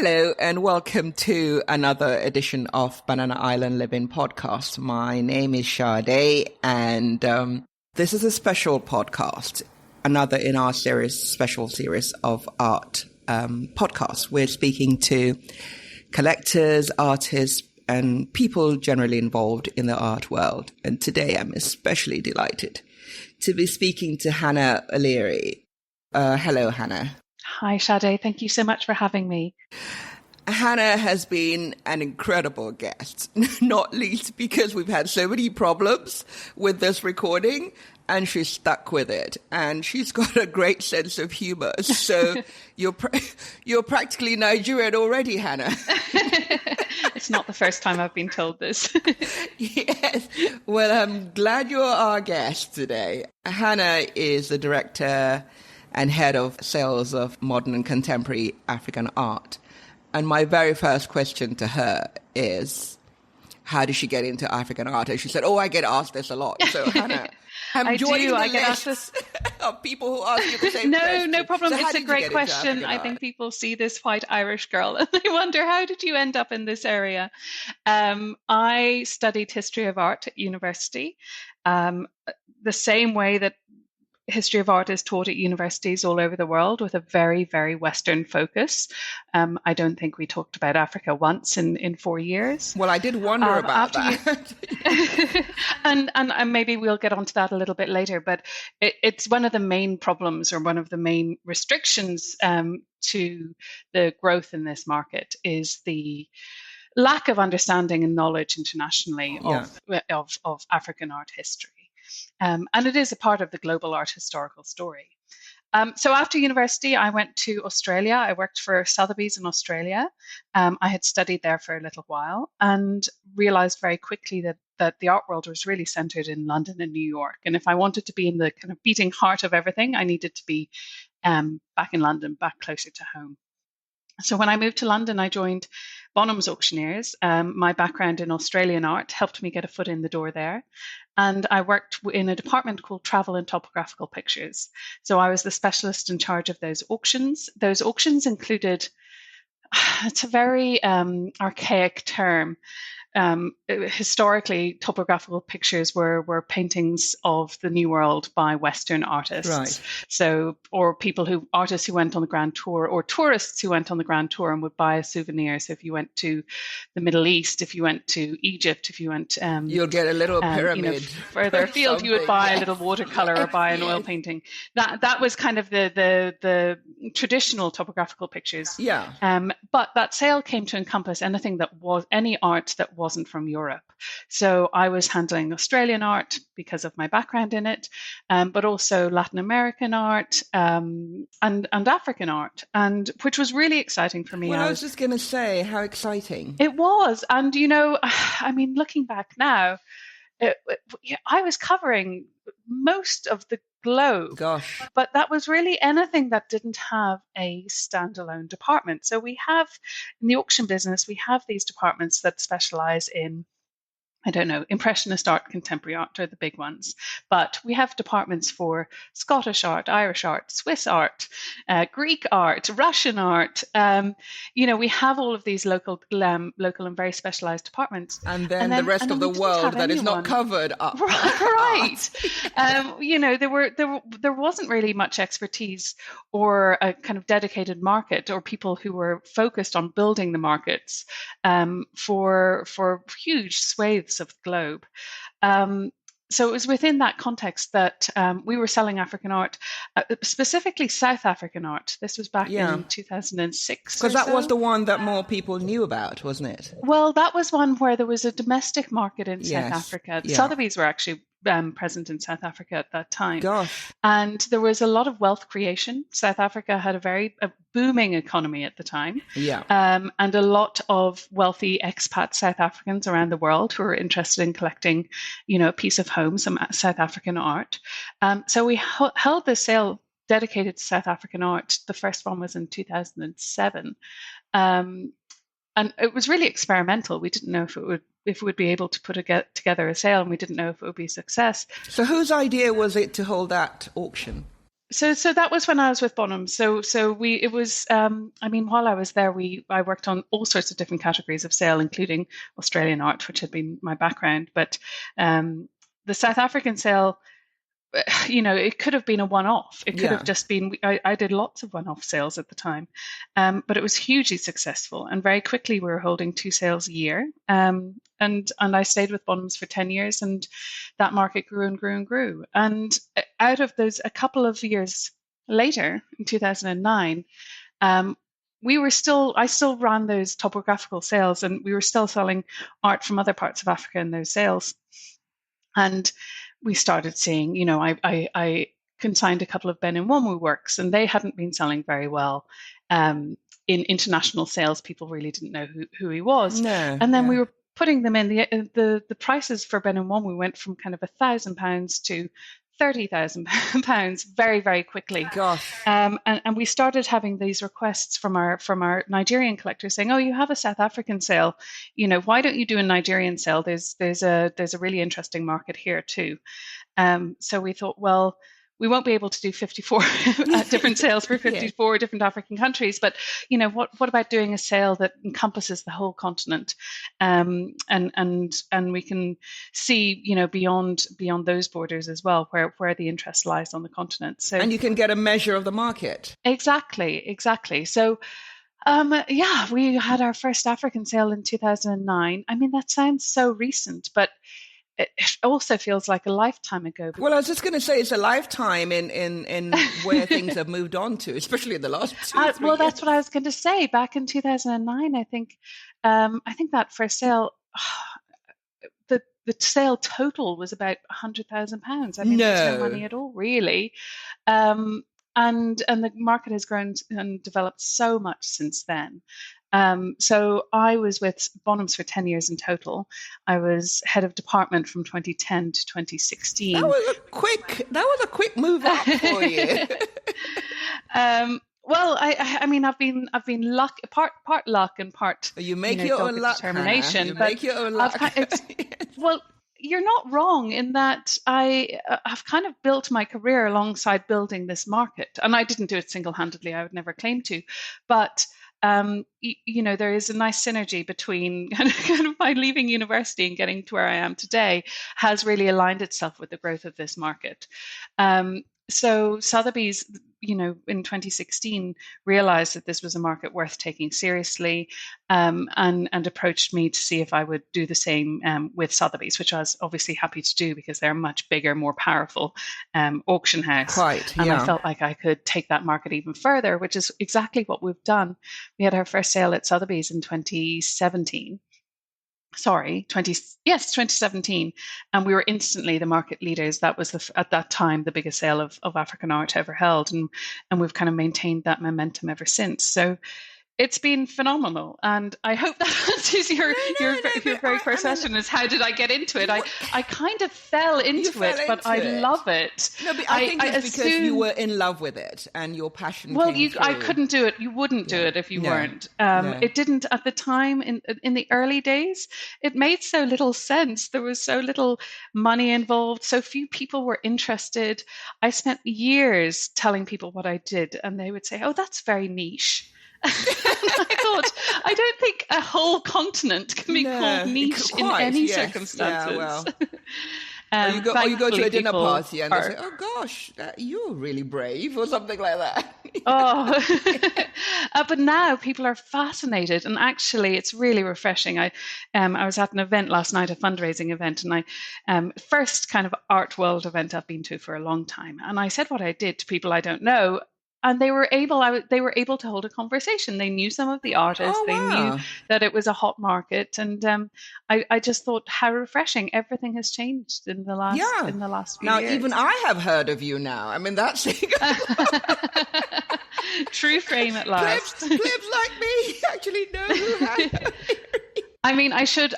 Hello and welcome to another edition of Banana Island Living podcast. My name is Sade and this is a special podcast, another in our special series of art podcasts. We're speaking to collectors, artists and people generally involved in the art world. And today I'm especially delighted to be speaking to Hannah O'Leary. Hello, Hannah. Hi, Sade. Thank you so much for having me. Hannah has been an incredible guest, not least because we've had so many problems with this recording and she's stuck with it. And she's got a great sense of humor. So you're practically Nigerian already, Hannah. It's not the first time I've been told this. Yes. Well, I'm glad you're our guest today. Hannah is the director and head of sales of modern and contemporary African art. And my very first question to her is, how did she get into African art? And she said, I get asked this a lot. So Hannah, I'm joining the list of people who ask you the same question. No problem. So it's a great question. I think people see this white Irish girl and they wonder, how did you end up in this area? I studied history of art at university, the same way that history of art is taught at universities all over the world, with a very, very Western focus. I don't think we talked about Africa once in 4 years. Well, I did wonder about that. And maybe we'll get onto that a little bit later, but it's one of the main problems or one of the main restrictions to the growth in this market is the lack of understanding and knowledge internationally of African art history. And it is a part of the global art historical story. So after university, I went to Australia. I worked for Sotheby's in Australia. I had studied there for a little while and realized very quickly that the art world was really centered in London and New York. And if I wanted to be in the kind of beating heart of everything, I needed to be back in London, back closer to home. So when I moved to London, I joined Bonham's Auctioneers. My background in Australian art helped me get a foot in the door there. And I worked in a department called Travel and Topographical Pictures. So I was the specialist in charge of those auctions. Those auctions included, it's a very archaic term. Historically, topographical pictures were paintings of the New World by Western artists. Right. So, or artists who went on the Grand Tour, or tourists who went on the Grand Tour and would buy a souvenir. So if you went to the Middle East, if you went to Egypt, if you went, you'll get a little pyramid. Further afield, you would buy a little watercolor or buy an oil painting. That was kind of the traditional topographical pictures. Yeah. But that sale came to encompass anything that was any art that wasn't from Europe. So I was handling Australian art because of my background in it, but also Latin American art and African art, and which was really exciting for me. Well, I was just going to say, how exciting. It was. And, I mean, looking back now, I was covering most of the globe. Gosh. But that was really anything that didn't have a standalone department. So we have, in the auction business, we have these departments that specialize in, Impressionist art, contemporary art are the big ones. But we have departments for Scottish art, Irish art, Swiss art, Greek art, Russian art. We have all of these local and very specialized departments. And then the rest of the world that is not covered up. Right. There wasn't really much expertise or a kind of dedicated market or people who were focused on building the markets for huge swathes of the globe. So it was within that context that we were selling African art, specifically South African art. This was back in 2006. Because that was the one that more people knew about, wasn't it? Well, that was one where there was a domestic market in South Africa. Yeah. Sotheby's were actually present in South Africa at that time. Gosh. And there was a lot of wealth creation. South Africa had a booming economy at the time. Yeah. And a lot of wealthy expat South Africans around the world who were interested in collecting, a piece of home, some South African art. So we held this sale dedicated to South African art. The first one was in 2007. And it was really experimental. We didn't know if we would be able to put together a sale, and we didn't know if it would be a success. So whose idea was it to hold that auction? So that was when I was with Bonham. It was I mean, while I was there, I worked on all sorts of different categories of sale, including Australian art, which had been my background. But the South African sale, it could have been a one-off. It could have Yeah. just been, I did lots of one-off sales at the time, but it was hugely successful. And very quickly we were holding 2 sales a year. And I stayed with Bonhams for 10 years, and that market grew and grew and grew. And out of those, a couple of years later, in 2009, I still ran those topographical sales, and we were still selling art from other parts of Africa in those sales. And we started seeing, I consigned a couple of Ben and Womu works, and they hadn't been selling very well. In international sales, people really didn't know who he was. No. And then Yeah. we were putting them in the prices for Ben and Womu went from kind of £1,000 to £30,000 very, very quickly. Gosh. And we started having these requests from our Nigerian collectors saying, "Oh, you have a South African sale, why don't you do a Nigerian sale? There's a really interesting market here too." So we thought, well, we won't be able to do 54 different sales for 54 different African countries, but what about doing a sale that encompasses the whole continent, and we can see beyond those borders as well, where the interest lies on the continent. So, and you can get a measure of the market. Exactly. So we had our first African sale in 2009. I mean, that sounds so recent, but it also feels like a lifetime ago. Well, I was just going to say it's a lifetime in where things have moved on to, especially in the last 2-3 Well, years. that's what I was going to say. Back in 2009, I think that first sale, the sale total was about £100,000. I mean, there's no money at all, really. And the market has grown and developed so much since then. So I was with Bonhams for 10 years in total. I was head of department from 2010 to 2016. That was a quick move up for you. Well, I mean, I've been part luck and part you make your own luck, determination. Hannah. You make your own luck. Well, you're not wrong in that I've kind of built my career alongside building this market, and I didn't do it single-handedly. I would never claim to, but there is a nice synergy between kind of my leaving university and getting to where I am today has really aligned itself with the growth of this market. So Sotheby's, in 2016, realized that this was a market worth taking seriously, and approached me to see if I would do the same with Sotheby's, which I was obviously happy to do because they're a much bigger, more powerful auction house. Quite, and I felt like I could take that market even further, which is exactly what we've done. We had our first sale at Sotheby's in 2017. 2017, and we were instantly the market leaders. That was at that time the biggest sale of African art ever held, and we've kind of maintained that momentum ever since. So it's been phenomenal, and I hope that answers your very first question: is how did I get into it? I kind of fell into it, but I love it. No, but I think it's because you were in love with it and your passion. Well, I couldn't do it. You wouldn't do it if you weren't. It didn't at the time. In the early days, it made so little sense. There was so little money involved. So few people were interested. I spent years telling people what I did, and they would say, "Oh, that's very niche." I thought, I don't think a whole continent can be called niche in any circumstances. Yeah, well. You go to a dinner party and they say, "Oh gosh, you're really brave," or something like that. But now people are fascinated, and actually it's really refreshing. I was at an event last night, a fundraising event, and first kind of art world event I've been to for a long time, and I said what I did to people I don't know. And they were able to hold a conversation. They knew some of the artists. Oh, wow. They knew that it was a hot market, and I just thought how refreshing. Everything has changed in the last few years. Now even I have heard of you now. I mean, that's true fame at last. Plebs like me actually know who Hannah. I mean, I should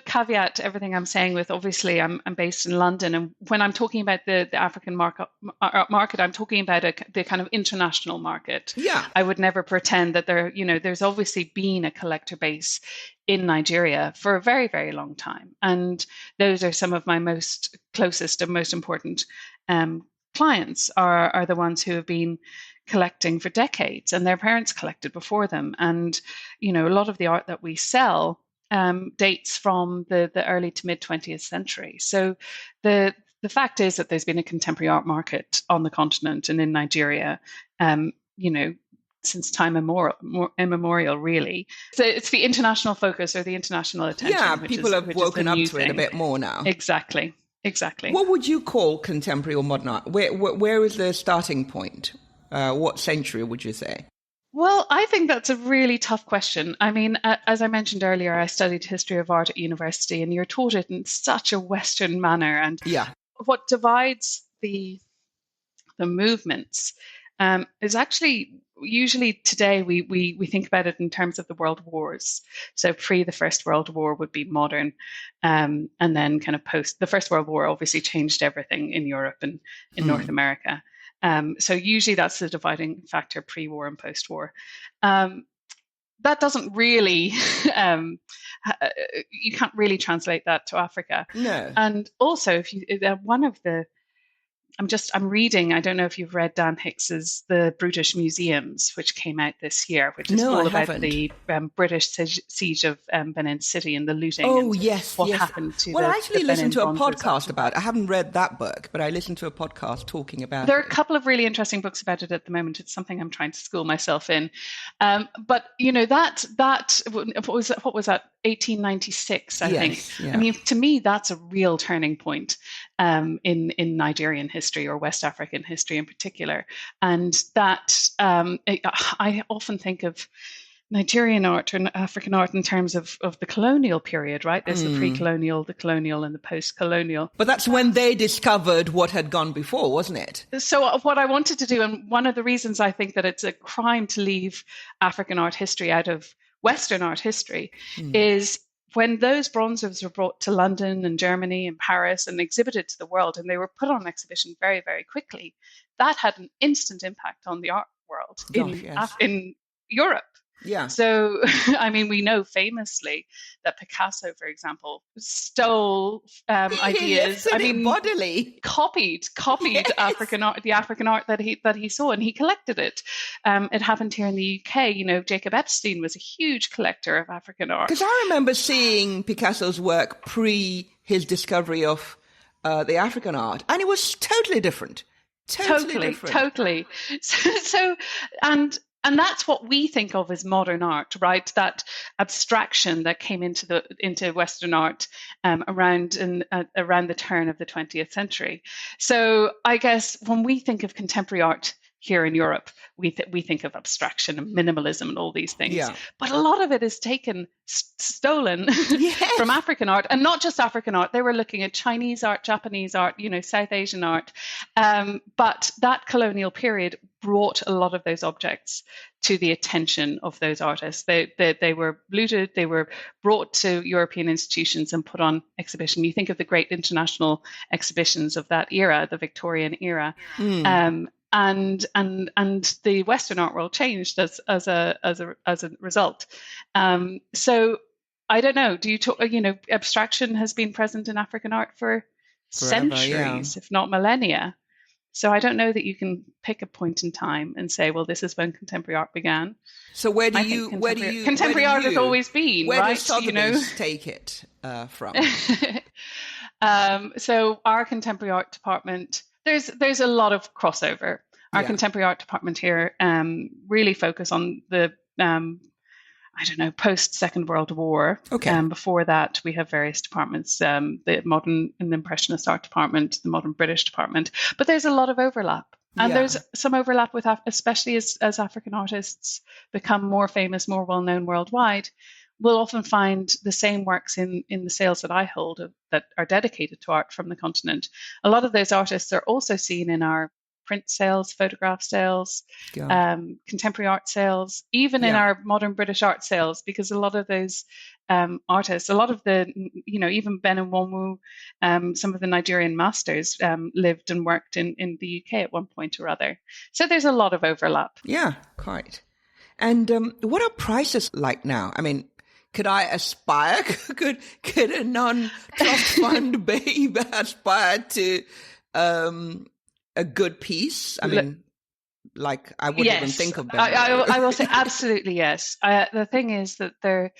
caveat everything I'm saying with, obviously I'm based in London, and when I'm talking about the African market, I'm talking about the kind of international market. Yeah, I would never pretend that there's obviously been a collector base in Nigeria for a very, very long time, and those are some of my most closest and most important clients are the ones who have been collecting for decades, and their parents collected before them. And, a lot of the art that we sell dates from the early to mid 20th century. So the fact is that there's been a contemporary art market on the continent and in Nigeria, since time immemorial, really. So it's the international focus or the international attention. Yeah, people have woken up to it a bit more now. Exactly. What would you call contemporary or modern art? Where is the starting point? What century would you say? Well, I think that's a really tough question. I mean, as I mentioned earlier, I studied history of art at university, and you're taught it in such a Western manner. And what divides the movements is actually usually today we think about it in terms of the world wars. So pre the First World War would be modern, and then kind of post the First World War obviously changed everything in Europe and in North America. So usually that's the dividing factor, pre-war and post-war. That doesn't really, you can't really translate that to Africa. No. And also, I'm reading, I don't know if you've read Dan Hicks's The Brutish Museums, which came out this year, which is all about the British siege of Benin City and the looting. Oh, yes. What happened to I actually listened to a podcast about it. I haven't read that book, but I listened to a podcast talking about it. There are a couple of really interesting books about it at the moment. It's something I'm trying to school myself in. But, what was that? 1896, I think. Yeah. I mean, to me, that's a real turning point in Nigerian history or West African history in particular. And that I often think of Nigerian art and African art in terms of the colonial period, right? There's the pre-colonial, the colonial, and the post-colonial. But that's when they discovered what had gone before, wasn't it? So what I wanted to do, and one of the reasons I think that it's a crime to leave African art history out of Western art history, is when those bronzes were brought to London and Germany and Paris and exhibited to the world, and they were put on exhibition very, very quickly, that had an instant impact on the art world in Europe. Yeah. So, I mean, we know famously that Picasso, for example, stole ideas. Bodily copied African art, the African art that he saw, and he collected it. It happened here in the UK. Jacob Epstein was a huge collector of African art. Because I remember seeing Picasso's work pre his discovery of the African art, and it was totally different. Totally. And that's what we think of as modern art, right? That abstraction that came into Western art around the turn of the 20th century. So I guess when we think of contemporary art here in Europe, we think of abstraction and minimalism and all these things. Yeah. But a lot of it is stolen from African art, and not just African art. They were looking at Chinese art, Japanese art, South Asian art. But that colonial period brought a lot of those objects to the attention of those artists. They were looted, they were brought to European institutions and put on exhibition. You think of the great international exhibitions of that era, the Victorian era. And the Western art world changed as a result. So I don't know. Do you talk? Abstraction has been present in African art for centuries, if not millennia. So I don't know that you can pick a point in time and say, well, this is when contemporary art began. So contemporary art has always been, where right? Does Sotheby's take it from? So our contemporary art department. There's a lot of crossover. Our contemporary art department here really focus on the post Second World War. Okay. Before that, we have various departments: the modern and impressionist art department, the modern British department. But there's a lot of overlap, and there's some overlap with, especially as African artists become more famous, more well known worldwide. We'll often find the same works in the sales that I hold that are dedicated to art from the continent. A lot of those artists are also seen in our print sales, photograph sales, contemporary art sales, even in our modern British art sales, because a lot of those artists, a lot of the, even Ben and Womu, some of the Nigerian masters lived and worked in the UK at one point or other. So there's a lot of overlap. Yeah, quite. And what are prices like now? I mean, could I aspire? Could a non-trust fund babe aspire to a good piece? I mean, like I wouldn't even Yes, think of Banana. I will say absolutely yes. The thing is that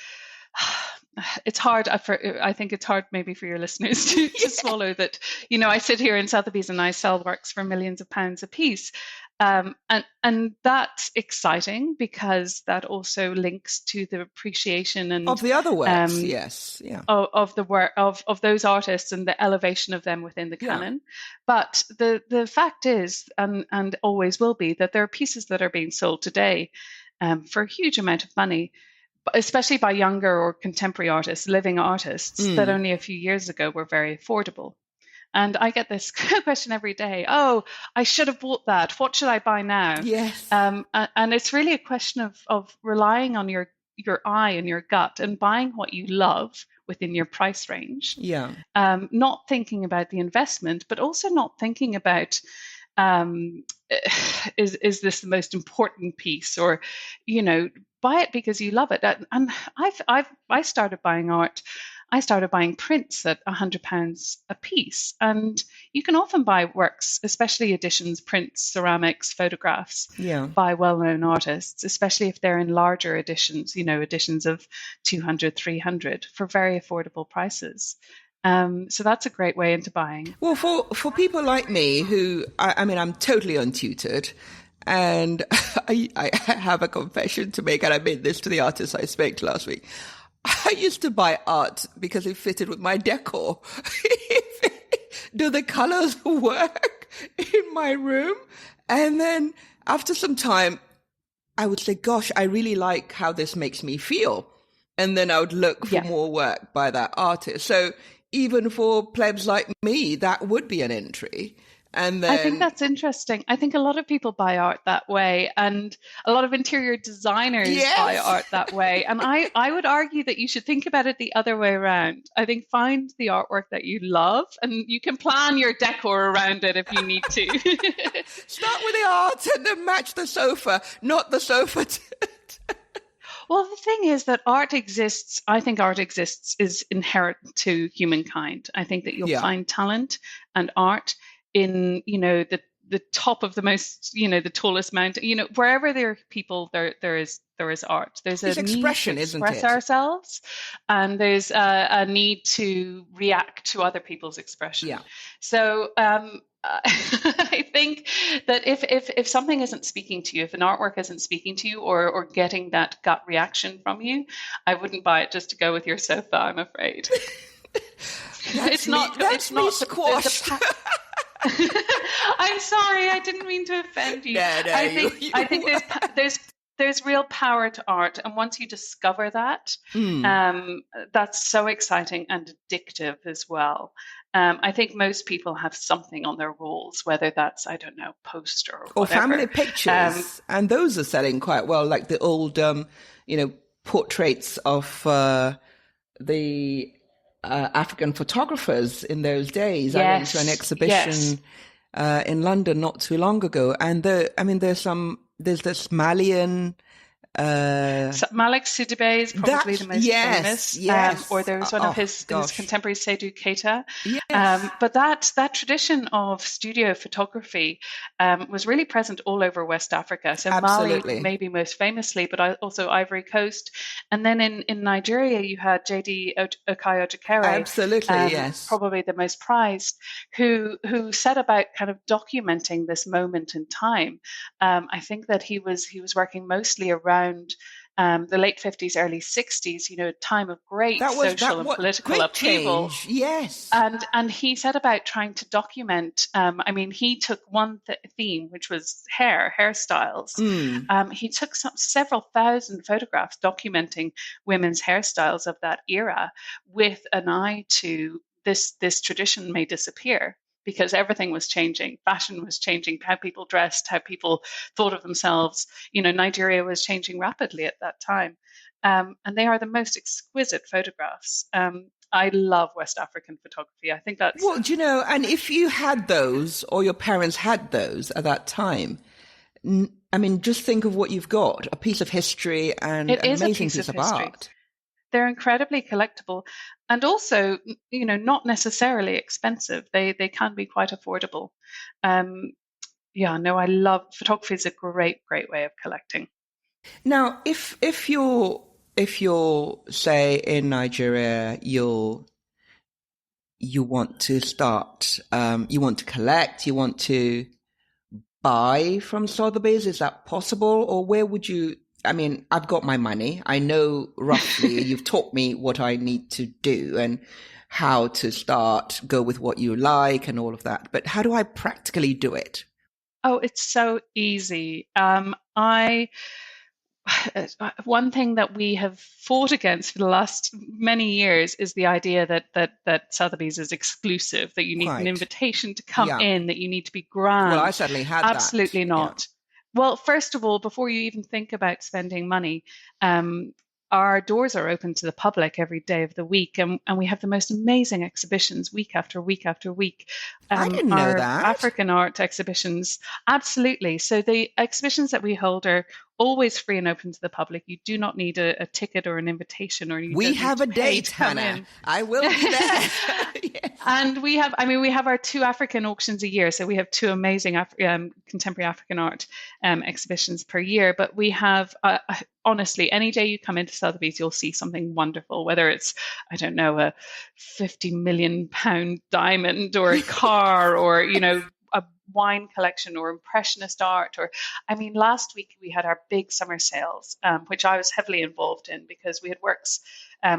it's hard I think it's hard maybe for your listeners to swallow that, I sit here in Sotheby's and I sell works for millions of pounds a piece. And that's exciting because that also links to the appreciation and Of the other works, yes, yeah. Of the work of those artists and the elevation of them within the canon. But the fact is, and always will be, that there are pieces that are being sold today for a huge amount of money, especially by younger or contemporary artists, living artists, that only a few years ago were very affordable. And I get this question every day. Oh, I should have bought that. What should I buy now? Yes. And it's really a question of relying on your eye and your gut and buying what you love within your price range. Yeah. Not thinking about the investment, but also not thinking about is this the most important piece, or buy it because you love it. And I started buying art. I started buying prints at £100 a piece, and you can often buy works, especially editions, prints, ceramics, photographs, by well-known artists, especially if they're in larger editions, editions of 200, 300 for very affordable prices. So that's a great way into buying. Well, for people like me who, I mean, I'm totally untutored, and I have a confession to make, and I made this to the artist I spoke to last week. I used to buy art because it fitted with my decor. Do the colors work in my room? And then after some time, I would say, gosh, I really like how this makes me feel. And then I would look for more work by that artist. So even for plebs like me, that would be an entry. And then, I think that's interesting. I think a lot of people buy art that way, and a lot of interior designers buy art that way. And I would argue that you should think about it the other way around. I think find the artwork that you love, and you can plan your decor around it if you need to. Start with the art and then match the sofa, not the sofa. Well, the thing is that art exists. I think art exists is inherent to humankind. I think that you'll find talent and art in the top of the most the tallest mountain, wherever there are people, there is art. There's a expression, need to isn't express it? ourselves, and there's a need to react to other people's expression. So I think that if something isn't speaking to you, if an artwork isn't speaking to you, or getting that gut reaction from you, I wouldn't buy it just to go with your sofa, I'm afraid. It's not squashed. I'm sorry, I didn't mean to offend you. No, I think there's real power to art, and once you discover that, that's so exciting and addictive as well. I think most people have something on their walls, whether that's, I don't know, poster or whatever. Family pictures, and those are selling quite well, like the old, portraits of the African photographers in those days. I went to an exhibition in London not too long ago, and there's this Malian. Malik Sidibé is probably the most famous. Yes. Or there was one of his contemporaries, Seydou Keita. Yes. But that tradition of studio photography was really present all over West Africa. So Absolutely. Mali, maybe most famously, but also Ivory Coast. And then in Nigeria, you had J.D. Okai-Ojekere. Absolutely, yes. Probably the most prized, who set about kind of documenting this moment in time. I think that he was working mostly around the late 50s, early 60s, a time of great social and political upheaval. Change. Yes. And he set about trying to document, he took one theme, which was hairstyles. He took several thousand photographs documenting women's hairstyles of that era with an eye to this tradition may disappear. Because everything was changing. Fashion was changing, how people dressed, how people thought of themselves. Nigeria was changing rapidly at that time. And they are the most exquisite photographs. I love West African photography. I think that's... Well, and if you had those, or your parents had those at that time, just think of what you've got, a piece of history and an amazing piece of art. They're incredibly collectible, and also, not necessarily expensive. They can be quite affordable. Yeah, no, I love photography is a great way of collecting. Now, if you're say in Nigeria, you want to start, you want to collect, you want to buy from Sotheby's, is that possible? Or where would you, I mean, I've got my money. I know roughly, you've taught me what I need to do and how to start, go with what you like and all of that. But how do I practically do it? Oh, it's so easy. I one thing that we have fought against for the last many years is the idea that Sotheby's is exclusive, that you need an Quite. invitation to come Yeah. in, that you need to be Well, I grand. certainly had that. Absolutely Yeah. not. Well, first of all, before you even think about spending money, um, our doors are open to the public every day of the week, and we have the most amazing exhibitions week after week after week. I didn't know Our that. African art exhibitions, absolutely. So the exhibitions that we hold are always free and open to the public. You do not need a ticket or an invitation, or you We don't need have to a pay date, to come Hannah. in. I will be there. Yes. And we have, I mean, we have our two African auctions a year. So we have two amazing contemporary African art exhibitions per year. But we have, honestly, any day you come into Sotheby's, you'll see something wonderful, whether it's, I don't know, a 50 million pound diamond or a car or, a wine collection or impressionist art. Or I mean, last week we had our big summer sales, which I was heavily involved in because we had works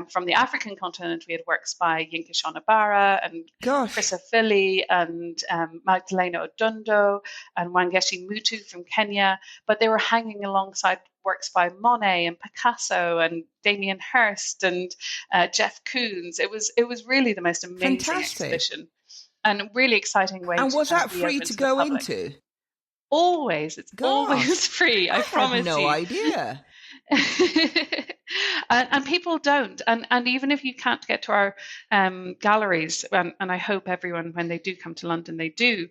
from the African continent. We had works by Yinka Shonabara and Gosh, Chris Philly and Magdalena Odundo and Wangechi Mutu from Kenya, but they were hanging alongside works by Monet and Picasso and Damien Hirst and Jeff Koons. It was really the most amazing fantastic. exhibition and a really exciting way And to was kind of that be free open to to the go public. into? Always, it's always Gosh, free, I I had promise no you. idea. And people don't, and even if you can't get to our galleries, and I hope everyone when they do come to London they do,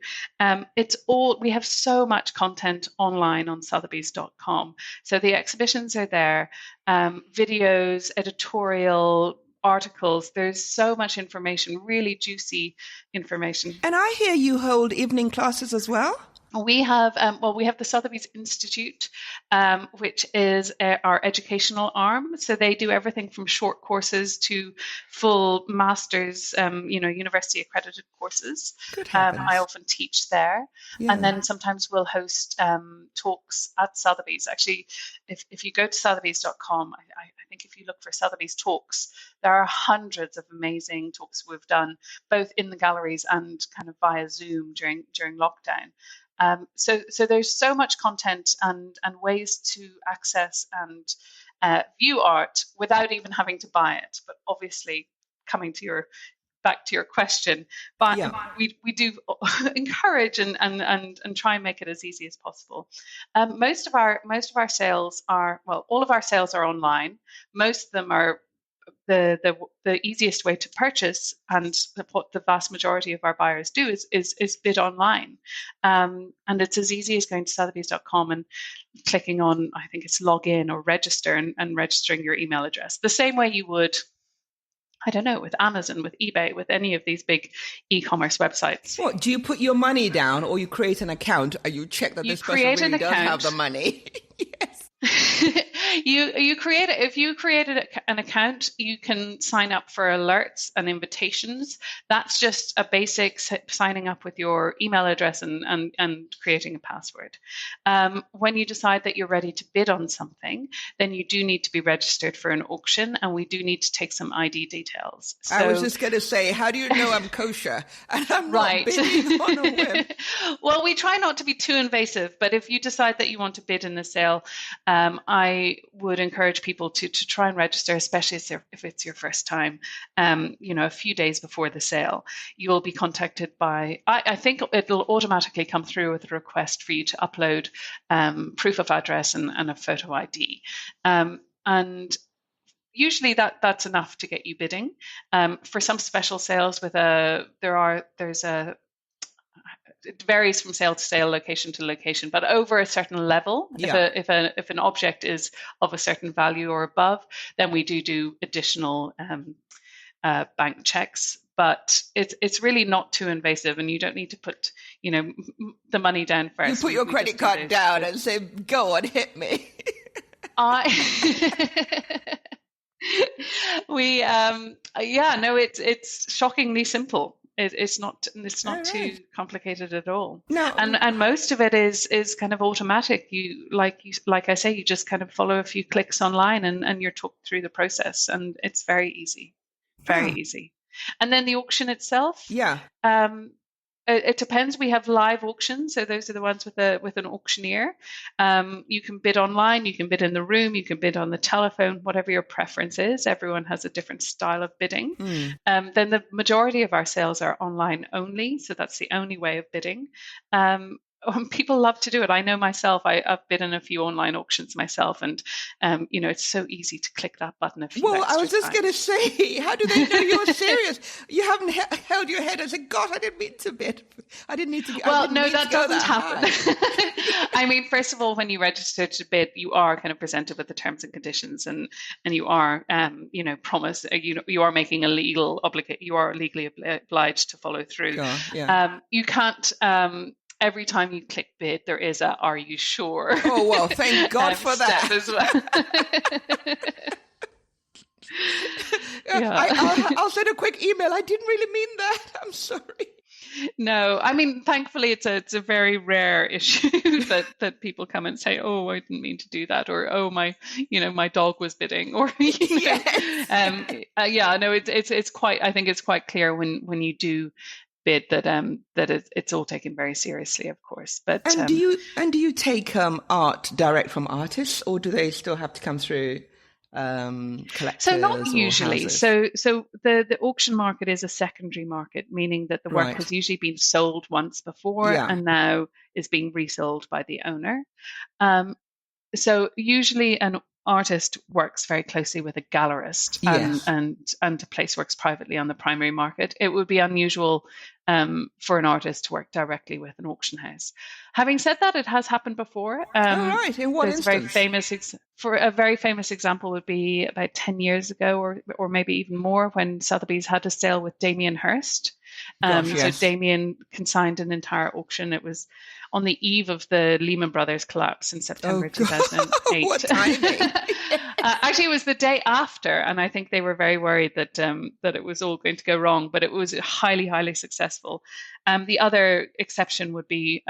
it's all we have so much content online on Sotheby's.com. So the exhibitions are there, videos, editorial articles. There's so much information, really juicy information. And I hear you hold evening classes as well? We have the Sotheby's Institute, which is our educational arm. So they do everything from short courses to full masters, university accredited courses. Good I heavens. often teach there, and Yeah. then sometimes we'll host talks at Sotheby's. Actually, if you go to Sotheby's.com, I think if you look for Sotheby's talks, there are hundreds of amazing talks we've done, both in the galleries and kind of via Zoom during lockdown. So there's so much content and ways to access and view art without even having to buy it. But obviously, coming to your back to your question, but Yeah. we do encourage and try and make it as easy as possible. Most of our sales are, well, all of our sales are online. Most of them are the easiest way to purchase, and what the vast majority of our buyers do is bid online, and it's as easy as going to Sotheby's.com and clicking on, I think it's log in or register, and registering your email address the same way you would, I don't know, with Amazon, with eBay, with any of these big e-commerce websites. What, do you put your money down or you create an account and you check that You this person create an really does have the account. money? Yes. You create it. If you created an account, you can sign up for alerts and invitations. That's just a basic signing up with your email address and creating a password. When you decide that you're ready to bid on something, then you do need to be registered for an auction, and we do need to take some ID details. I was So just going to say, how do you know I'm kosher? And I'm not right. bidding on a whim. Well, we try not to be too invasive, but if you decide that you want to bid in the sale, I would encourage people to try and register, especially if it's your first time. A few days before the sale, you will be contacted by. I think it'll automatically come through with a request for you to upload proof of address and a photo ID. And usually that's enough to get you bidding. For some special sales, there's a it varies from sale to sale, location to location, but over a certain level, Yeah. if an object is of a certain value or above, then we do additional bank checks. but it's really not too invasive, and you don't need to put, the money down first. You put your credit card down and say, "Go on, hit me." It's shockingly simple. It's not too complicated at all. No. And most of it is kind of automatic. Like I say, you just kind of follow a few clicks online, and you're talked through the process, and it's very easy, very easy. And then the auction itself. Yeah. It depends. We have live auctions, so those are the ones with an auctioneer. You can bid online, you can bid in the room, you can bid on the telephone, whatever your preference is. Everyone has a different style of bidding. Then the majority of our sales are online only, so that's the only way of bidding. People love to do it. I know myself. I've bid in a few online auctions myself, and it's so easy to click that button a few Well, I was just times. going to say, how do they know you're serious? You haven't held your head and said, "God, I didn't mean to bid. I didn't need to." Well, no, that doesn't happen. I mean, first of all, when you register to bid, you are kind of presented with the terms and conditions, and you are, promised. You are making a legal obligation. You are legally obliged to follow through. Sure, yeah. You can't. Every time you click bid, there is a "Are you sure?" Oh, well, thank God for that. As well. I'll send a quick email. I didn't really mean that. I'm sorry. No, I mean, thankfully, it's a very rare issue that people come and say, "Oh, I didn't mean to do that," or "Oh, my dog was bidding," or it's quite. I think it's quite clear when you do bid that it's all taken very seriously, of course. But do you take art direct from artists, or do they still have to come through collectors? So not usually. So the auction market is a secondary market, meaning that the work has usually been sold once before and now is being resold by the owner. So usually an artist works very closely with a gallerist and to place works privately on the primary market. It would be unusual for an artist to work directly with an auction house. Having said that, it has happened before. In what instance? A very famous example would be about 10 years ago, or maybe even more, when Sotheby's had a sale with Damien Hirst. So Damien consigned an entire auction. It was on the eve of the Lehman Brothers collapse in September 2008. What timing! Actually, it was the day after, and I think they were very worried that it was all going to go wrong. But it was highly, highly successful. The other exception would be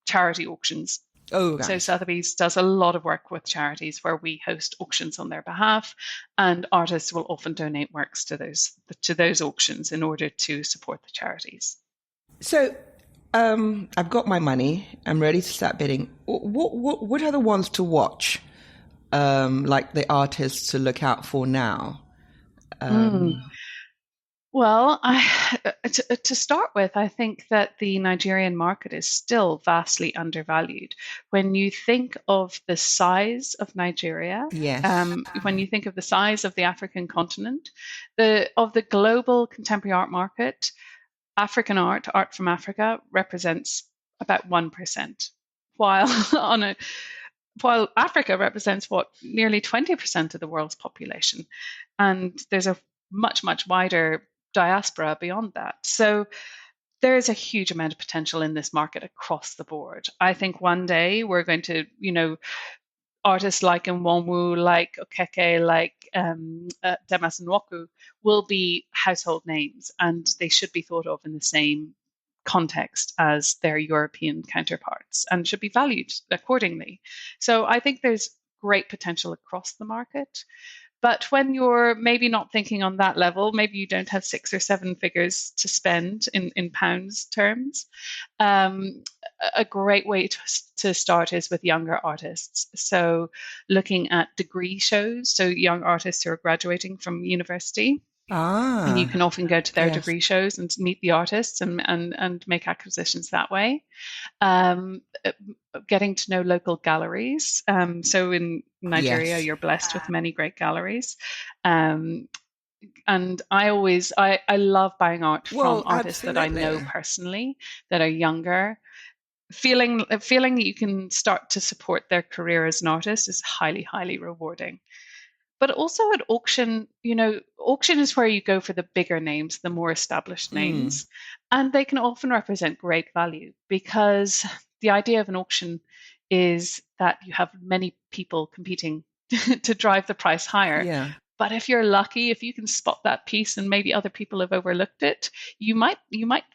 charity auctions. Oh, so Sotheby's does a lot of work with charities where we host auctions on their behalf, and artists will often donate works to those auctions in order to support the charities. So I've got my money. I'm ready to start bidding. What are the ones to watch? Like the artists to look out for now? Well, to start with, I think that the Nigerian market is still vastly undervalued. When you think of the size of Nigeria, when you think of the size of the African continent, of the global contemporary art market, African art from Africa, represents about 1%, while Africa represents nearly 20% of the world's population, and there's a much, much wider diaspora beyond that. So there is a huge amount of potential in this market across the board. I think one day we're going to, artists like Nwanwu, like Okeke, like Demas Nwoku will be household names, and they should be thought of in the same context as their European counterparts and should be valued accordingly. So I think there's great potential across the market. But when you're maybe not thinking on that level, maybe you don't have 6 or 7 figures to spend in pounds terms, a great way to start is with younger artists. So looking at degree shows, so young artists who are graduating from university. And you can often go to their degree shows and meet the artists and make acquisitions that way. Getting to know local galleries. So in Nigeria, you're blessed with many great galleries. And I love buying art from artists that I know personally, that are younger. Feeling that you can start to support their career as an artist is highly, highly rewarding. But also at auction, auction is where you go for the bigger names, the more established names, and they can often represent great value, because the idea of an auction is that you have many people competing to drive the price higher. Yeah. But if you're lucky, if you can spot that piece and maybe other people have overlooked it, you might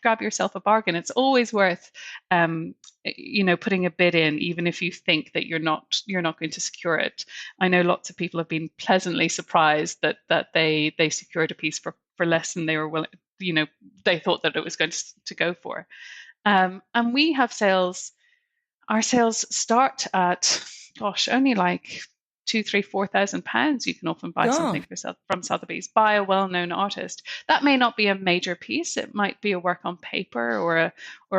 grab yourself a bargain. It's always worth, putting a bid in, even if you think that you're not going to secure it. I know lots of people have been pleasantly surprised that they secured a piece for less than they were willing, they thought that it was going to go for. And we have sales. Our sales start at, only like £2,000-4,000. You can often buy something from Sotheby's by a well-known artist. That may not be a major piece. It might be a work on paper or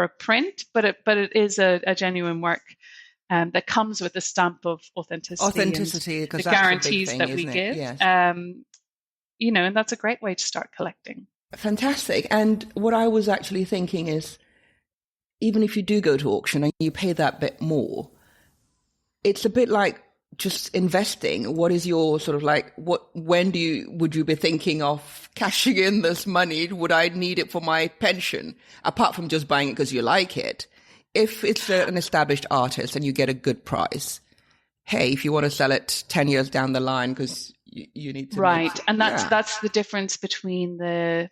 a print, but it is a genuine work that comes with a stamp of authenticity, because the guarantees that we give. Yes. And that's a great way to start collecting. Fantastic. And what I was actually thinking is, even if you do go to auction and you pay that bit more, it's a bit like just investing. What is your sort of like, would you be thinking of cashing in this money? Would I need it for my pension? Apart from just buying it because you like it. If it's an established artist and you get a good price, hey, if you want to sell it 10 years down the line because you need to. Right. And that's the difference between the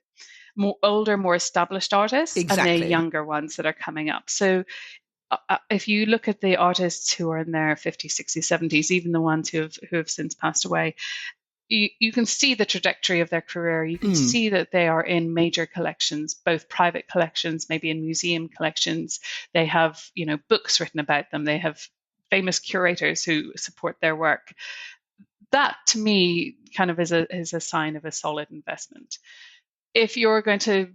older, more established artists and the younger ones that are coming up. So if you look at the artists who are in their 50s, 60s, 70s, even the ones who have since passed away, you can see the trajectory of their career. You can see that they are in major collections, both private collections, maybe in museum collections. They have, books written about them. They have famous curators who support their work. That, to me, kind of is a sign of a solid investment. If you're going to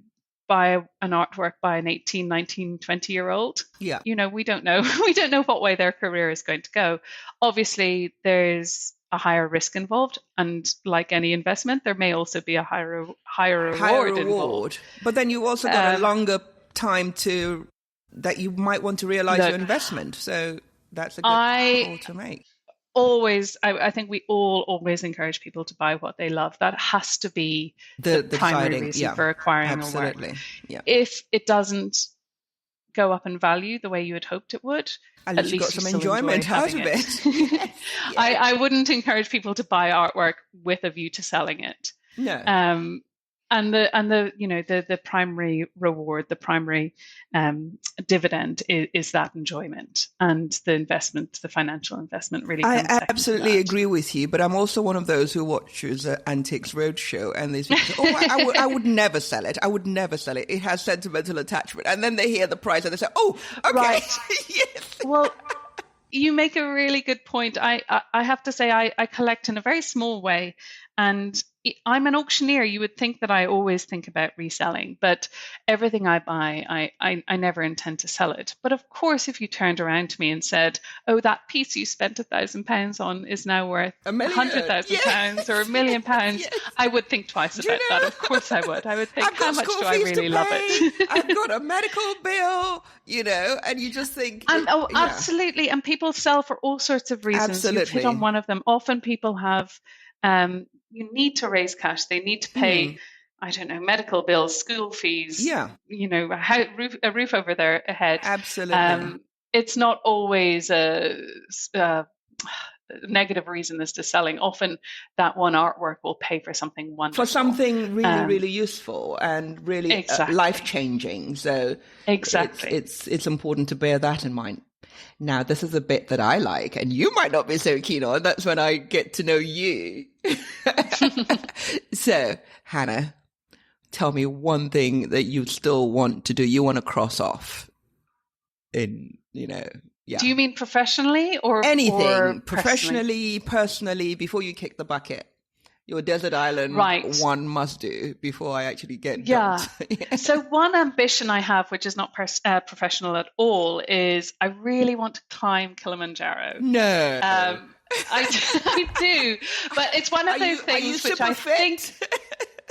buy an artwork by an 18, 19, 20-year-old, we don't know. We don't know what way their career is going to go. Obviously, there's a higher risk involved, and like any investment, there may also be a higher reward involved. But then you also got a longer time that you might want to realize your investment. So that's a good call to make. I think we always encourage people to buy what they love. That has to be the primary reason for acquiring a work. Yeah. If it doesn't go up in value the way you had hoped it would, at least you got some enjoyment out of it. Yes. I wouldn't encourage people to buy artwork with a view to selling it. No. And the primary reward, the primary dividend is that enjoyment, and the financial investment really comes I absolutely agree with you, but I'm also one of those who watches Antiques Roadshow, and these people say, I would never sell it. I would never sell it. It has sentimental attachment. And then they hear the price and they say, oh, okay. Right. Yes. Well, you make a really good point. I have to say I collect in a very small way, and I'm an auctioneer. You would think that I always think about reselling, but everything I buy, I never intend to sell it. But of course, if you turned around to me and said, oh, that piece you spent £1,000 on is now worth £100,000 or £1 million, yes, I would think twice about that. Of course I would. I would think, how much do I really love it? I've got a medical bill, and you just think. And absolutely. And people sell for all sorts of reasons. Absolutely. You've hit on one of them. Often people have, you need to raise cash. They need to pay, I don't know, medical bills, school fees, a roof over their head. Absolutely. It's not always a negative reason as to selling. Often that one artwork will pay for something wonderful. For something really, really useful and really life-changing. So it's important to bear that in mind. Now, this is a bit that I like, and you might not be so keen on. That's when I get to know you. So, Hannah, tell me one thing that you still want to do. You want to cross off in, Yeah. Do you mean professionally or anything? Or professionally, personally, before you kick the bucket. Your desert island one must do before I actually get dumped. Yeah. So one ambition I have, which is not professional at all, is I really want to climb Kilimanjaro. No. I do, but it's one of those things which I think.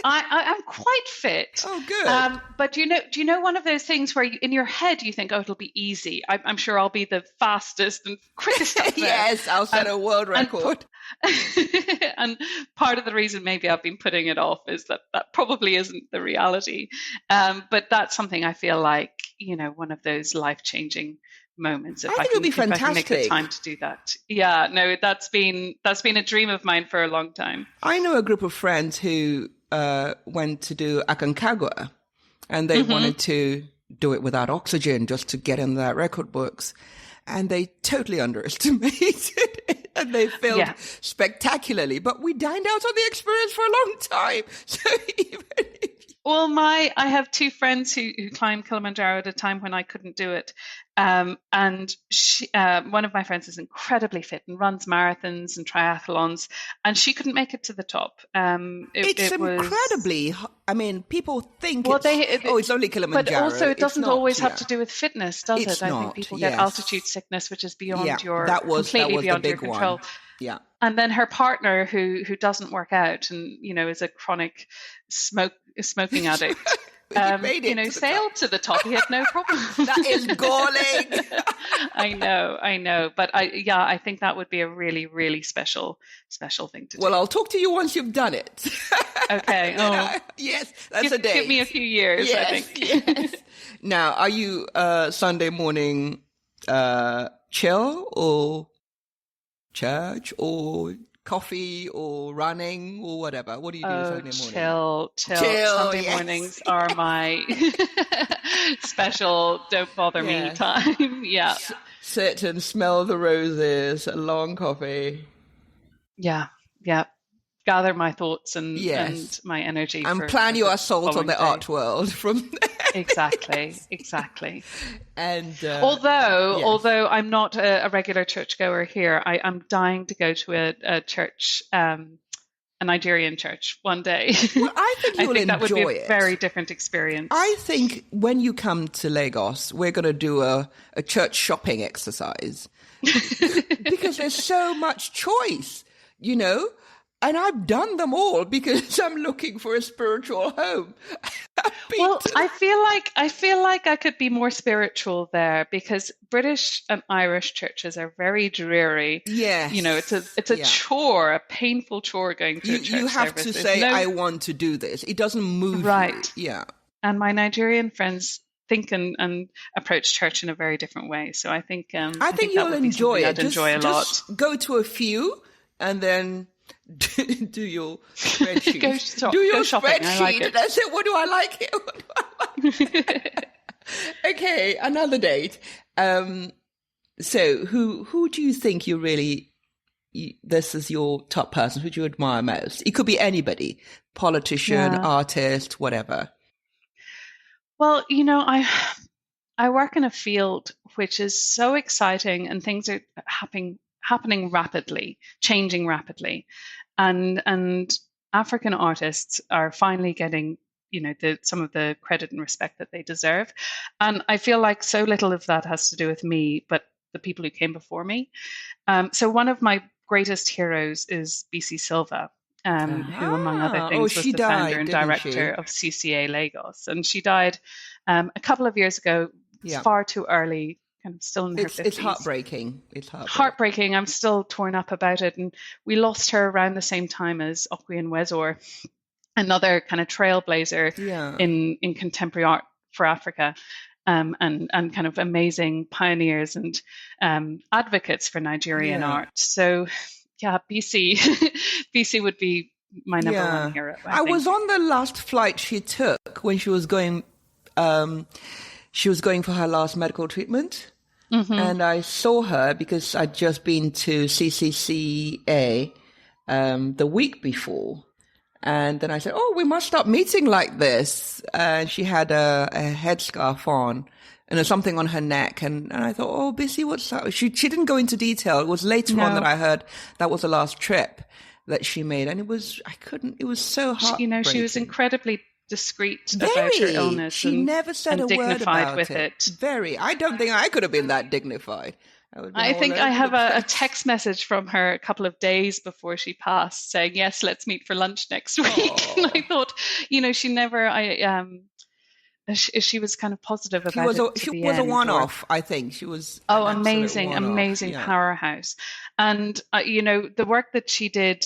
I'm quite fit. Oh, good. But do you know one of those things where in your head you think, oh, it'll be easy. I'm sure I'll be the fastest and quickest up there. Yes, I'll set a world record. And part of the reason maybe I've been putting it off is that probably isn't the reality. But that's something I feel like, one of those life-changing moments. I think it'll be fantastic. If I can make the time to do that. Yeah, no, that's been a dream of mine for a long time. I know a group of friends who went to do Aconcagua, and they wanted to do it without oxygen just to get in their record books. And they totally underestimated it, and they failed spectacularly. But we dined out on the experience for a long time. So even if well, I have two friends who climbed Kilimanjaro at a time when I couldn't do it. And one of my friends is incredibly fit and runs marathons and triathlons, and she couldn't make it to the top. It's incredibly, I mean, people think it's only Kilimanjaro. But also it doesn't always have to do with fitness, does it's it? Not, I think people get altitude sickness, which is beyond your completely beyond your control. One. Yeah. And then her partner, who doesn't work out and is a chronic smoking addict, sailed to the top. He had no problem. That is galling. I know. But I think that would be a really, really special thing to do. Well, I'll talk to you once you've done it. Okay. Oh. Yes, that's a day. Give me a few years, yes, I think. Yes. Now, are you Sunday morning chill or church or coffee or running or whatever? What do you do Sunday morning? Chill. Sunday mornings are my special don't bother me time. Yeah. Sit and smell the roses, a long coffee. Yeah. Gather my thoughts and my energy. And plan your assault on the art world from there. Exactly. And although I'm not a regular churchgoer here, I'm dying to go to a church, a Nigerian church one day. Well, I think you'll enjoy that would be it. A very different experience. I think when you come to Lagos, we're going to do a church shopping exercise because there's so much choice, And I've done them all because I'm looking for a spiritual home. Well, I feel like I could be more spiritual there because British and Irish churches are very dreary. Yes. It's a chore, a painful chore going to a church service. You have to say, I want to do this. It doesn't move right. you. Yeah. And my Nigerian friends think and approach church in a very different way. So I think you'll enjoy it. I'd enjoy a lot. Just go to a few and then do your spreadsheet. Go shopping. Spreadsheet. I like it. And I said, what do I like here? What do I like? Okay, another date. So who do you think this is your top person? Who do you admire most? It could be anybody, politician, artist, whatever. Well, I work in a field which is so exciting and things are happening rapidly, changing rapidly. And African artists are finally getting, some of the credit and respect that they deserve. And I feel like so little of that has to do with me, but the people who came before me. So one of my greatest heroes is BC Silva, who, among other things, was the founder and director of CCA Lagos. And she died a couple of years ago, far too early, kind of still in her 50s. It's heartbreaking. Heartbreaking. I'm still torn up about it. And we lost her around the same time as Okwe Wezor, another kind of trailblazer in contemporary art for Africa, and kind of amazing pioneers and advocates for Nigerian art. So, BC would be my number one hero. I was on the last flight she took when she was going. She was going for her last medical treatment. Mm-hmm. And I saw her because I'd just been to CCCA the week before. And then I said, we must stop meeting like this. And she had a headscarf on and something on her neck. And I thought, Bissy, what's that? She didn't go into detail. It was later on that I heard that was the last trip that she made. And it was so heartbreaking. She was incredibly discreet about her illness. She never said a word about with it. Very. I don't think I could have been that dignified. I would have been I all think I over have the a place. text message from her a couple of days before she passed saying, yes, let's meet for lunch next week. And I Oh, thought, she never, she was kind of positive about it to she the was a end. one-off. I think she was Oh, an absolute amazing, one-off. amazing Yeah, powerhouse. And, the work that she did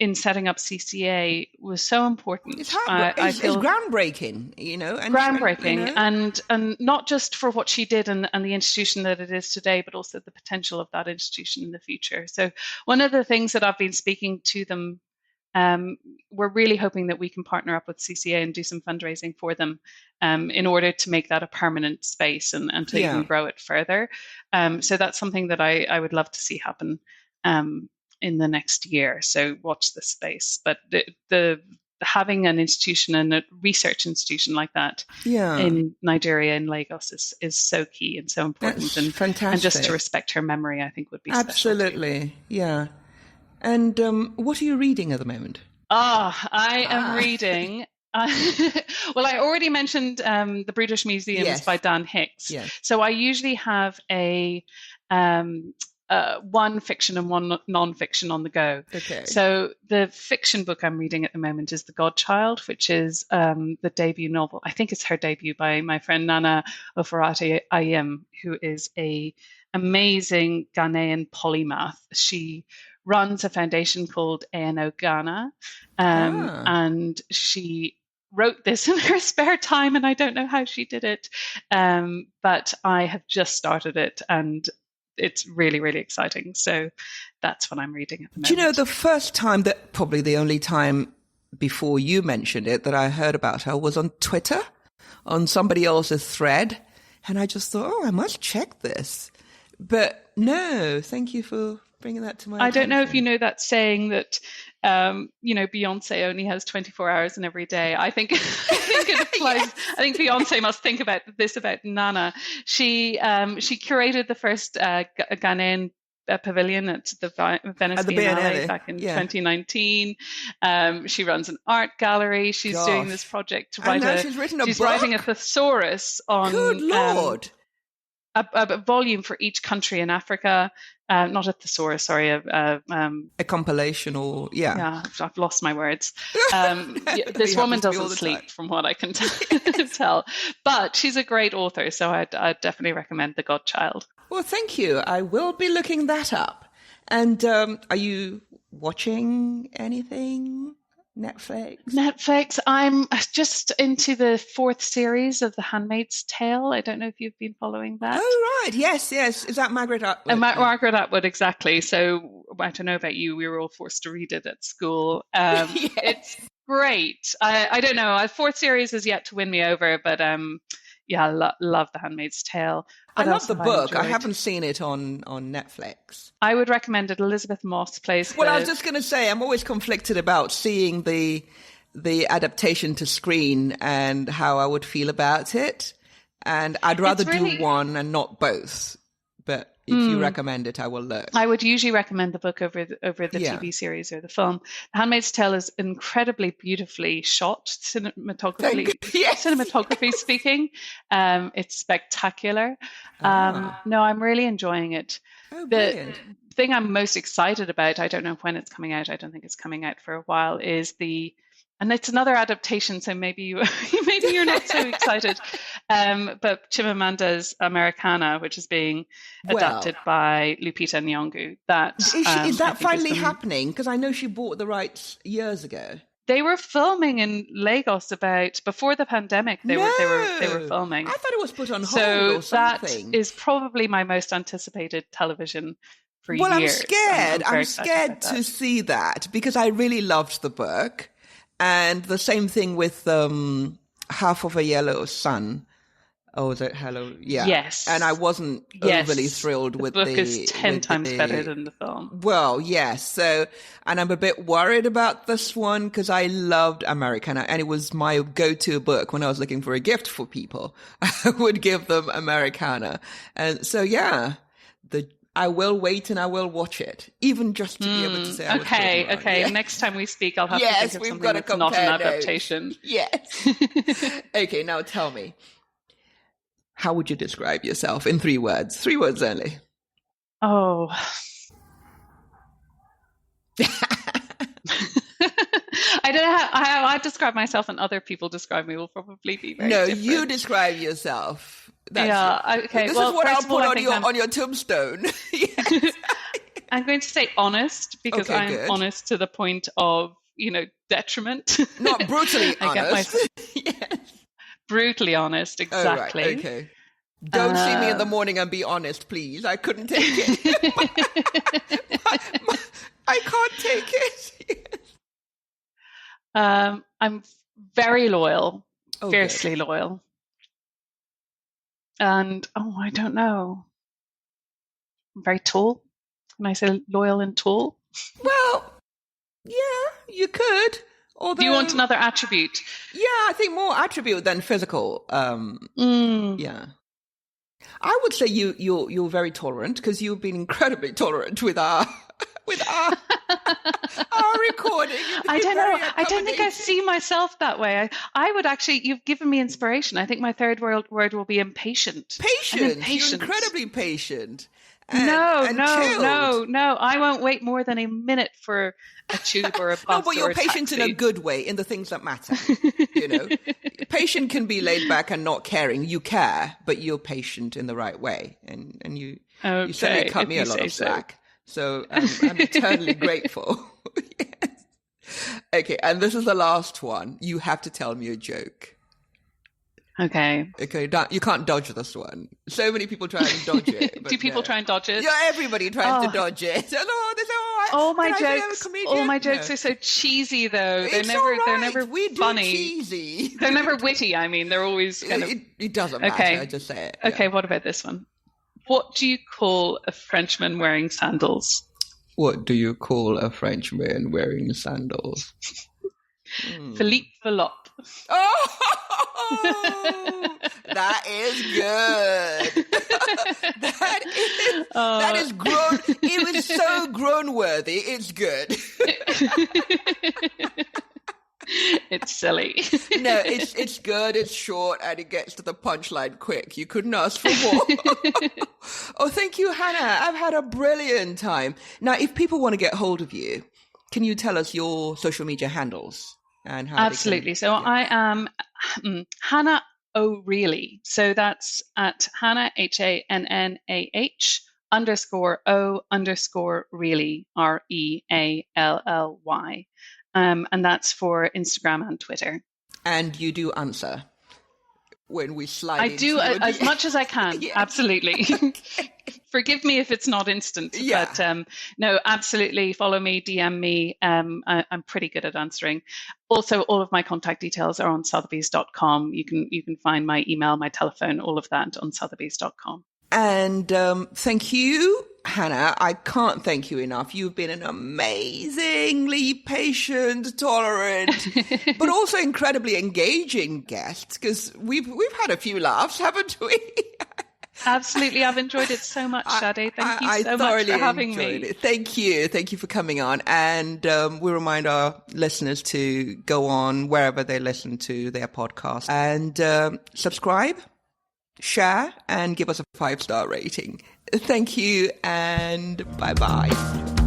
in setting up CCA was so important. I it's feel groundbreaking. And groundbreaking, and not just for what she did and the institution that it is today, but also the potential of that institution in the future. So one of the things that I've been speaking to them, we're really hoping that we can partner up with CCA and do some fundraising for them in order to make that a permanent space and to even grow it further. So that's something that I would love to see happen in the next year. So watch this space. But the having an institution and a research institution like that in Nigeria, in Lagos, is so key and so important. That's and fantastic. just to respect her memory, I think would be absolutely special too. Yeah. And what are you reading at the moment? I am reading. Well, I already mentioned The British Museums by Dan Hicks. Yes. So I usually have a one fiction and one non-fiction on the go. Okay. So the fiction book I'm reading at the moment is The Godchild, which is the debut novel. I think it's her debut, by my friend Hannah O'Leary who is a amazing Ghanaian polymath. She runs a foundation called ANO Ghana, and she wrote this in her spare time, and I don't know how she did it, but I have just started it, and it's really, really exciting. So that's what I'm reading at the moment. Do you know, the first time, that probably the only time before you mentioned it, that I heard about her was on Twitter, on somebody else's thread, and I just thought, I must check this. But no, thank you for bringing that to my attention. I don't know if you know that saying that, Beyonce only has 24 hours in every day. I think it applies. Yes. I think Beyonce must think about this about Nana. She curated the first Ghanaian pavilion at the Venice Biennale back in 2019. She runs an art gallery. She's doing this project to write she's writing a thesaurus on Good Lord. A volume for each country in Africa, not a thesaurus, sorry, a compilation, or yeah, I've lost my words. This woman doesn't sleep, from what I can tell, but she's a great author, so I'd definitely recommend The Godchild. Well, thank you. I will be looking that up. And are you watching anything? Netflix? I'm just into the 4th series of The Handmaid's Tale. I don't know if you've been following that. Oh, right. Yes. Is that Margaret Atwood? Margaret Atwood, exactly. So I don't know about you. We were all forced to read it at school. Yes. It's great. I don't know. 4th series is yet to win me over, but I love The Handmaid's Tale. I love the book. I haven't seen it on Netflix. I would recommend it. Elizabeth Moss plays. Well, I was just going to say, I'm always conflicted about seeing the adaptation to screen and how I would feel about it. And I'd rather do one and not both. But if you recommend it, I will look. I would usually recommend the book over the TV series or the film. The Handmaid's Tale is incredibly beautifully shot, cinematography speaking. It's spectacular. No, I'm really enjoying it. Oh, brilliant. The thing I'm most excited about, I don't know when it's coming out, I don't think it's coming out for a while, is and it's another adaptation, so maybe you're not so excited. But Chimamanda's Americana, which is being adapted by Lupita Nyong'o. Is that finally happening? Because I know she bought the rights years ago. They were filming in Lagos before the pandemic. They were filming. I thought it was put on hold or something. That is probably my most anticipated television for years. Well, I'm scared. I'm scared to see that because I really loved the book. And the same thing with Half of a Yellow Sun. Oh, is it Hello? Yeah. Yes. And I wasn't overly thrilled with the book. The book is 10 times better than the film. Well, yes. So, and I'm a bit worried about this one because I loved Americana and it was my go-to book when I was looking for a gift for people. I would give them Americana. And so, yeah, I will wait and I will watch it, even just to be able to say I was talking about it. Okay. Next time we speak, I'll have to think of something that's not an adaptation. Yes. Okay, now tell me. How would you describe yourself in 3 words? 3 words only. Oh. I don't know how I describe myself and other people describe me will probably be very different. You describe yourself. Okay. This is what I'll put on your tombstone. Yes. I'm going to say honest, because I'm good. honest to the point of, detriment. Not brutally honest. Yes. Brutally honest, exactly. Oh, right. Okay. Don't see me in the morning and be honest, please. I couldn't take it. I can't take it. I'm very loyal, fiercely good. loyal. And, I don't know. I'm very tall. Can I say loyal and tall? Well, yeah, you could. Although, do you want another attribute? Yeah, I think more attribute than physical. Yeah. I would say you're very tolerant, because you've been incredibly tolerant with our our recording. I don't know. I don't think I see myself that way. I would actually. You've given me inspiration. I think my third word will be impatient. Patient. You're incredibly patient. No. Chilled. I won't wait more than a minute for a tube or a bus. No, but you're patient in a good way, in the things that matter. Patient can be laid back and not caring. You care, but you're patient in the right way, and you certainly cut me a lot of slack. So I'm eternally grateful. Yes. Okay, and this is the last one. You have to tell me a joke. Okay. You can't dodge this one. So many people try and dodge it. Do people try and dodge it? Yeah, everybody tries to dodge it. All my jokes are so cheesy, though. They're never funny. Cheesy. They're never witty. I mean, they're always kind of. It doesn't matter. I just say it. Okay, what about this one? What do you call a Frenchman wearing sandals? What do you call a Frenchman wearing sandals? Philippe Veloppe. Oh, that is good. That is grown. It was so grown worthy. It's good. It's silly. No, it's good. It's short, and it gets to the punchline quick. You couldn't ask for more. Oh, thank you, Hannah. I've had a brilliant time. Now, if people want to get hold of you, can you tell us your social media handles and how? Absolutely. So I am Hannah O'Leary. So that's at Hannah HANNAH _O_Really REALLY. And that's for Instagram and Twitter. And you do answer when we slide. I do as much as I can. Yeah. Absolutely. Forgive me if it's not instant. Yeah. But no, absolutely. Follow me, DM me. I'm pretty good at answering. Also, all of my contact details are on sotheby's.com. You can find my email, my telephone, all of that on sotheby's.com. And thank you, Hannah. I can't thank you enough. You've been an amazingly patient, tolerant, but also incredibly engaging guest, because we've had a few laughs, haven't we? Absolutely. I've enjoyed it so much, Sade. Thank you so much for having me. Thank you. Thank you for coming on. And we remind our listeners to go on wherever they listen to their podcast and subscribe, share, and give us a 5-star rating. Thank you, and bye-bye.